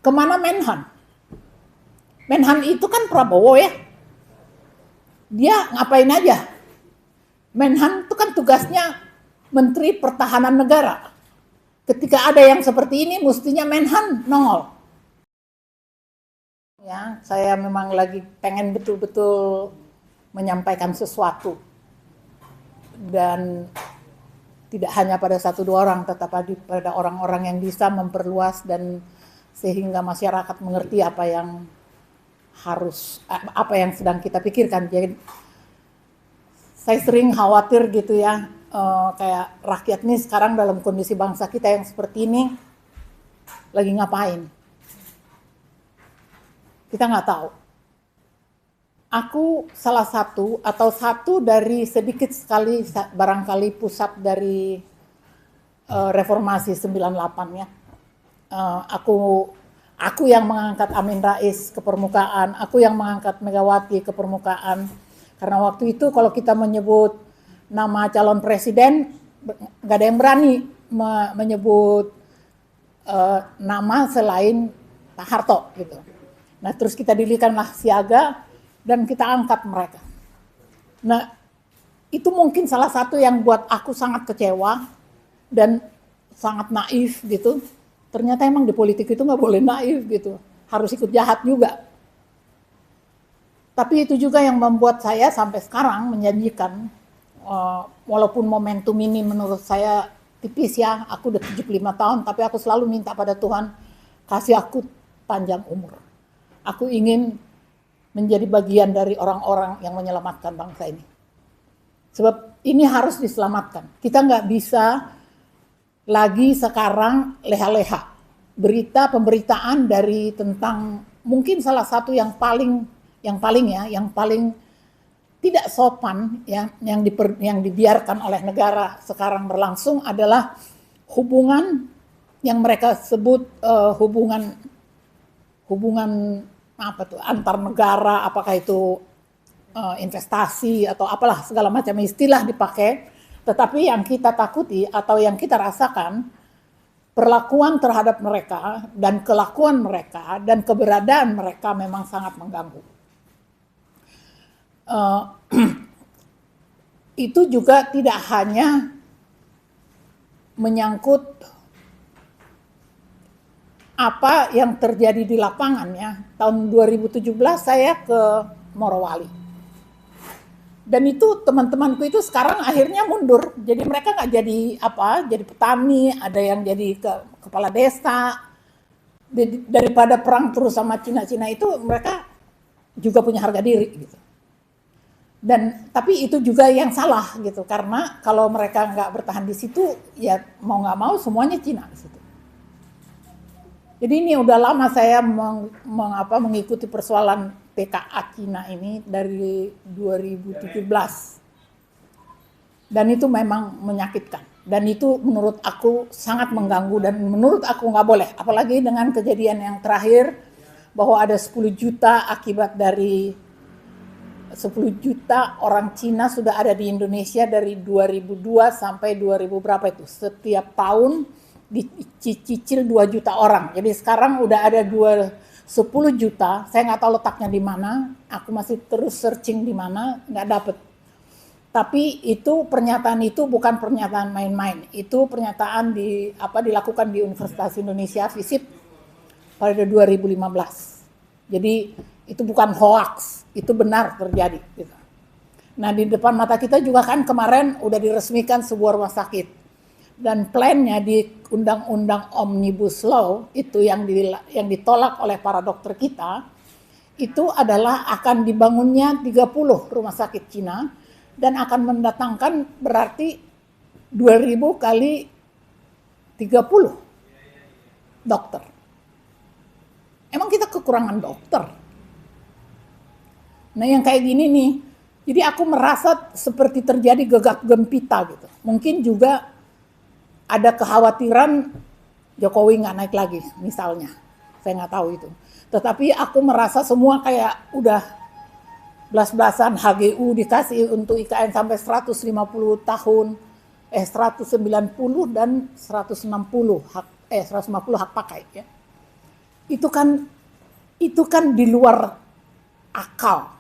Kemana Menhan? Menhan itu kan Prabowo ya. Dia ngapain aja? Menhan itu kan tugasnya Menteri Pertahanan Negara. Ketika ada yang seperti ini, mestinya Menhan nongol. Ya, saya memang lagi pengen betul-betul menyampaikan sesuatu. Dan tidak hanya pada satu dua orang, tetapi pada orang-orang yang bisa memperluas dan sehingga masyarakat mengerti apa yang sedang kita pikirkan. Jadi saya sering khawatir gitu ya, kayak rakyat nih sekarang dalam kondisi bangsa kita yang seperti ini lagi ngapain? Kita nggak tahu. Aku salah satu atau satu dari sedikit sekali barangkali pusat dari reformasi 98 ya. Aku yang mengangkat Amin Rais ke permukaan, aku yang mengangkat Megawati ke permukaan. Karena waktu itu kalau kita menyebut nama calon presiden, nggak ada yang berani menyebut nama selain Pak Harto gitu. Nah terus kita dirikanlah Siaga dan kita angkat mereka. Nah itu mungkin salah satu yang buat aku sangat kecewa dan sangat naif gitu. Ternyata emang di politik itu nggak boleh naif gitu, harus ikut jahat juga. Tapi itu juga yang membuat saya sampai sekarang menjanjikan, walaupun momentum ini menurut saya tipis ya, aku udah 75 tahun, tapi aku selalu minta pada Tuhan, kasih aku panjang umur. Aku ingin menjadi bagian dari orang-orang yang menyelamatkan bangsa ini. Sebab ini harus diselamatkan. Kita nggak bisa lagi sekarang leha-leha. Pemberitaan dari tentang mungkin salah satu yang paling tidak sopan ya, yang dibiarkan oleh negara sekarang berlangsung adalah hubungan yang mereka sebut hubungan apa tuh antar negara, apakah itu investasi atau apalah segala macam istilah dipakai, tetapi yang kita takuti atau yang kita rasakan perlakuan terhadap mereka dan kelakuan mereka dan keberadaan mereka memang sangat mengganggu. Itu juga tidak hanya menyangkut apa yang terjadi di lapangan ya. Tahun 2017 saya ke Morowali. Dan itu teman-temanku itu sekarang akhirnya mundur. Jadi mereka nggak jadi petani, ada yang jadi kepala desa. Daripada perang terus sama Cina-Cina itu mereka juga punya harga diri gitu. Tapi itu juga yang salah gitu, karena kalau mereka nggak bertahan di situ, ya mau nggak mau semuanya Cina di situ. Jadi ini udah lama saya mengikuti persoalan TKA Cina ini dari 2017. Dan itu memang menyakitkan. Dan itu menurut aku sangat mengganggu dan menurut aku nggak boleh. Apalagi dengan kejadian yang terakhir bahwa ada 10 juta akibat dari 10 juta orang Cina sudah ada di Indonesia dari 2002 sampai 2000 berapa itu. Setiap tahun dicicil 2 juta orang. Jadi sekarang udah ada 10 juta. Saya nggak tahu letaknya di mana. Aku masih terus searching di mana, nggak dapet. Tapi itu pernyataan itu bukan pernyataan main-main. Itu pernyataan dilakukan di Universitas Indonesia FISIP pada 2015. Jadi itu bukan hoax, itu benar terjadi. Gitu. Nah di depan mata kita juga kan kemarin udah diresmikan sebuah rumah sakit. Dan plannya di Undang-Undang Omnibus Law itu yang ditolak oleh para dokter kita, itu adalah akan dibangunnya 30 rumah sakit Cina dan akan mendatangkan berarti 2000 kali 30 dokter. Emang kita kekurangan dokter? Nah yang kayak gini nih, jadi aku merasa seperti terjadi gegap gempita gitu. Mungkin juga ada kekhawatiran Jokowi nggak naik lagi misalnya, saya nggak tahu itu. Tetapi aku merasa semua kayak udah belas-belasan HGU dikasih untuk IKN sampai 150 tahun, 190 dan 150 hak pakai ya. itu kan di luar akal.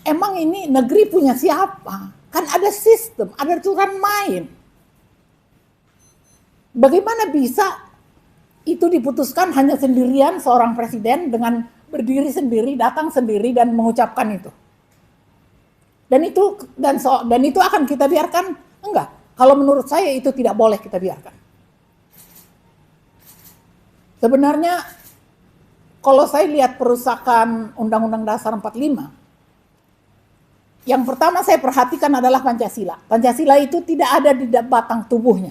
Emang ini negeri punya siapa? Kan ada sistem, ada aturan main. Bagaimana bisa itu diputuskan hanya sendirian seorang presiden dengan berdiri sendiri, datang sendiri dan mengucapkan itu? Dan itu akan kita biarkan? Enggak. Kalau menurut saya itu tidak boleh kita biarkan. Sebenarnya kalau saya lihat perusakan Undang-Undang Dasar 45, yang pertama saya perhatikan adalah Pancasila. Pancasila itu tidak ada di batang tubuhnya.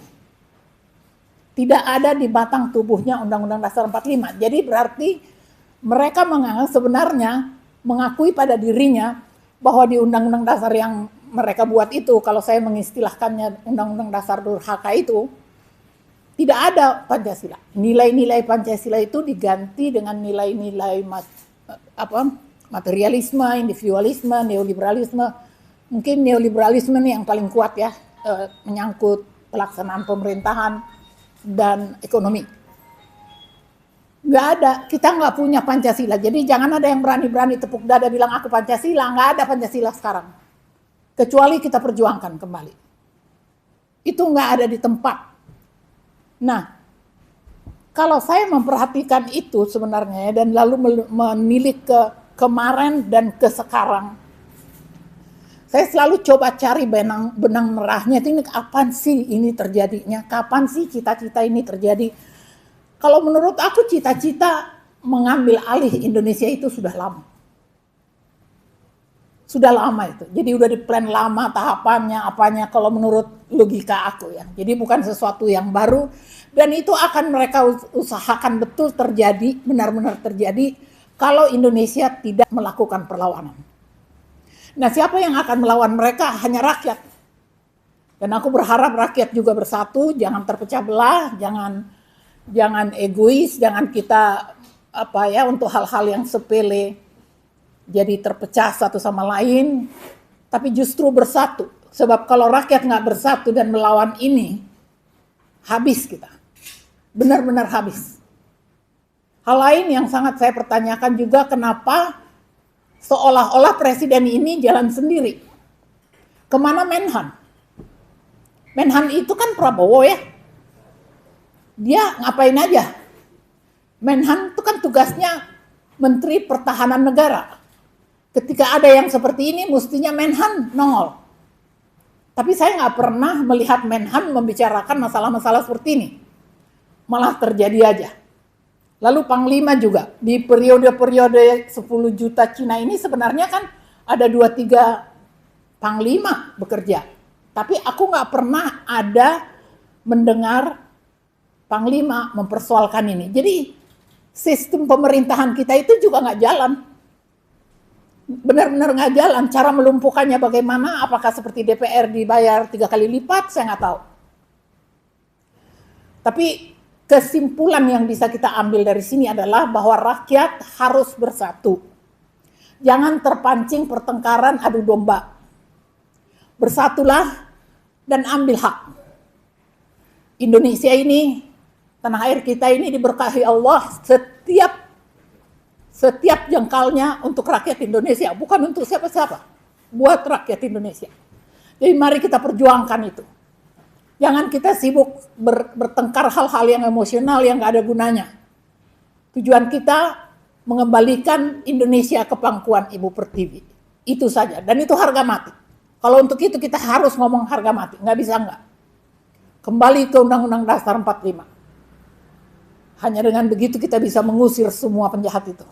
Tidak ada di batang tubuhnya Undang-Undang Dasar 45. Jadi berarti mereka menganggap sebenarnya mengakui pada dirinya bahwa di Undang-Undang Dasar yang mereka buat itu, kalau saya mengistilahkannya Undang-Undang Dasar Durhaka itu, tidak ada Pancasila. Nilai-nilai Pancasila itu diganti dengan nilai-nilai materialisme, individualisme, neoliberalisme. Mungkin neoliberalisme ini yang paling kuat ya, menyangkut pelaksanaan pemerintahan dan ekonomi. Nggak ada, kita nggak punya Pancasila. Jadi jangan ada yang berani-berani tepuk dada bilang aku Pancasila. Nggak ada Pancasila sekarang. Kecuali kita perjuangkan kembali. Itu nggak ada di tempat. Nah, kalau saya memperhatikan itu sebenarnya dan lalu menilik ke kemarin dan ke sekarang, saya selalu coba cari benang merahnya. Ini kapan sih ini terjadinya? Kapan sih cita-cita ini terjadi? Kalau menurut aku cita-cita mengambil alih Indonesia itu sudah lama. Sudah lama itu. Jadi udah di plan lama tahapannya, apanya kalau menurut logika aku ya. Jadi bukan sesuatu yang baru dan itu akan mereka usahakan betul terjadi, benar-benar terjadi kalau Indonesia tidak melakukan perlawanan. Nah, siapa yang akan melawan mereka? Hanya rakyat. Dan aku berharap rakyat juga bersatu, jangan terpecah belah, jangan egois, jangan kita untuk hal-hal yang sepele jadi terpecah satu sama lain, tapi justru bersatu. Sebab kalau rakyat nggak bersatu dan melawan ini, habis kita. Benar-benar habis. Hal lain yang sangat saya pertanyakan juga, kenapa seolah-olah presiden ini jalan sendiri. Kemana Menhan? Menhan itu kan Prabowo ya. Dia ngapain aja? Menhan itu kan tugasnya Menteri Pertahanan Negara. Ketika ada yang seperti ini, mestinya Menhan nongol. Tapi saya nggak pernah melihat Menhan membicarakan masalah-masalah seperti ini. Malah terjadi aja. Lalu Panglima juga, di periode-periode 10 juta Cina ini sebenarnya kan ada 2-3 Panglima bekerja. Tapi aku nggak pernah ada mendengar Panglima mempersoalkan ini. Jadi sistem pemerintahan kita itu juga nggak jalan. Benar-benar nggak jalan. Cara melumpuhkannya bagaimana, apakah seperti DPR dibayar 3 kali lipat, saya nggak tahu. Tapi kesimpulan yang bisa kita ambil dari sini adalah bahwa rakyat harus bersatu. Jangan terpancing pertengkaran adu domba. Bersatulah dan ambil hak. Indonesia ini, tanah air kita ini diberkahi Allah setiap jengkalnya untuk rakyat Indonesia, bukan untuk siapa-siapa. Buat rakyat Indonesia. Jadi mari kita perjuangkan itu. Jangan kita sibuk bertengkar hal-hal yang emosional yang gak ada gunanya. Tujuan kita mengembalikan Indonesia ke pangkuan Ibu Pertiwi. Itu saja. Dan itu harga mati. Kalau untuk itu kita harus ngomong harga mati. Nggak bisa nggak. Kembali ke Undang-Undang Dasar 45. Hanya dengan begitu kita bisa mengusir semua penjahat itu.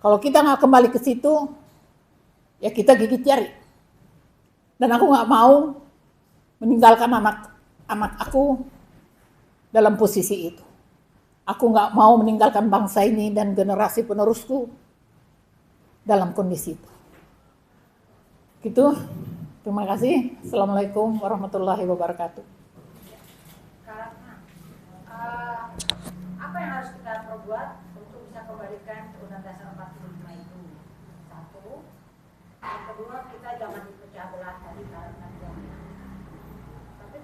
Kalau kita nggak kembali ke situ, ya kita gigit jari. Dan aku nggak mau meninggalkan anak aku dalam posisi itu. Aku nggak mau meninggalkan bangsa ini dan generasi penerusku dalam kondisi itu. Gitu. Terima kasih. Assalamualaikum warahmatullahi wabarakatuh. Apa yang harus kita perbuat untuk bisa kembalikan ke Undang Dasar 45 itu? Satu. Yang kedua, kita jangan dipecah belah tadi karena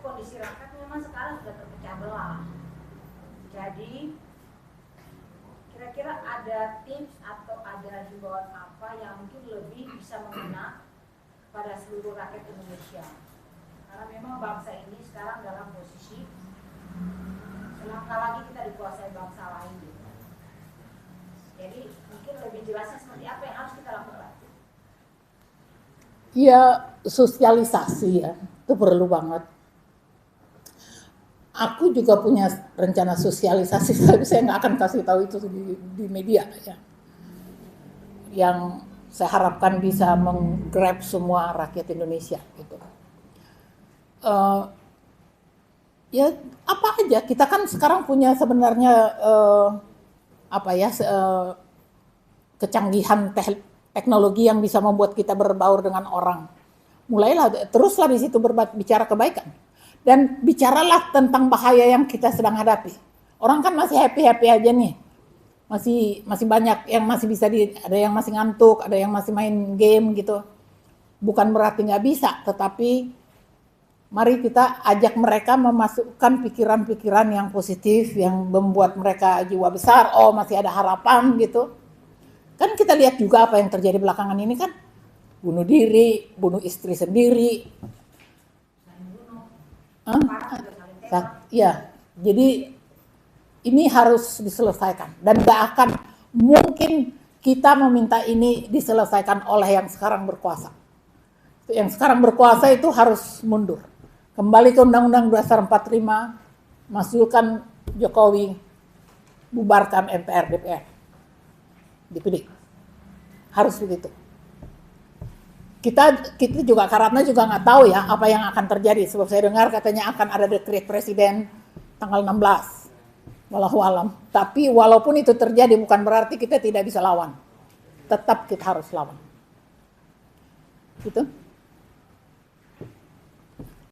kondisi rakyat memang sekarang sudah terpecah belah. Jadi kira-kira ada tips atau ada himbauan apa yang mungkin lebih bisa mengena pada seluruh rakyat Indonesia? Karena memang bangsa ini sekarang dalam posisi selangkah lagi kita dikuasai bangsa lain gitu. Jadi mungkin lebih jelasnya seperti apa yang harus kita lakukan? Ya, sosialisasi ya, itu perlu banget. Aku juga punya rencana sosialisasi, tapi saya nggak akan kasih tahu itu di media ya. Yang saya harapkan bisa menggrab semua rakyat Indonesia gitu. Ya apa aja, kita kan sekarang punya sebenarnya kecanggihan teknologi yang bisa membuat kita berbaur dengan orang. Mulailah, teruslah di situ bicara kebaikan. Dan bicaralah tentang bahaya yang kita sedang hadapi. Orang kan masih happy-happy aja nih. Masih banyak yang masih bisa ada yang masih ngantuk, ada yang masih main game gitu. Bukan berarti nggak bisa, tetapi mari kita ajak mereka memasukkan pikiran-pikiran yang positif, yang membuat mereka jiwa besar, oh masih ada harapan gitu. Kan kita lihat juga apa yang terjadi belakangan ini kan. Bunuh diri, bunuh istri sendiri. Ya, jadi ini harus diselesaikan. Dan gak akan mungkin kita meminta ini diselesaikan oleh yang sekarang berkuasa. Yang sekarang berkuasa itu harus mundur. Kembali ke Undang-Undang Dasar 45, masukkan Jokowi, bubarkan MPR, DPR. Dipilih. Harus begitu. Kita juga Karatna juga nggak tahu ya apa yang akan terjadi. Sebab saya dengar katanya akan ada dekret presiden tanggal 16. Wallahu alam. Tapi walaupun itu terjadi bukan berarti kita tidak bisa lawan. Tetap kita harus lawan. Gitu.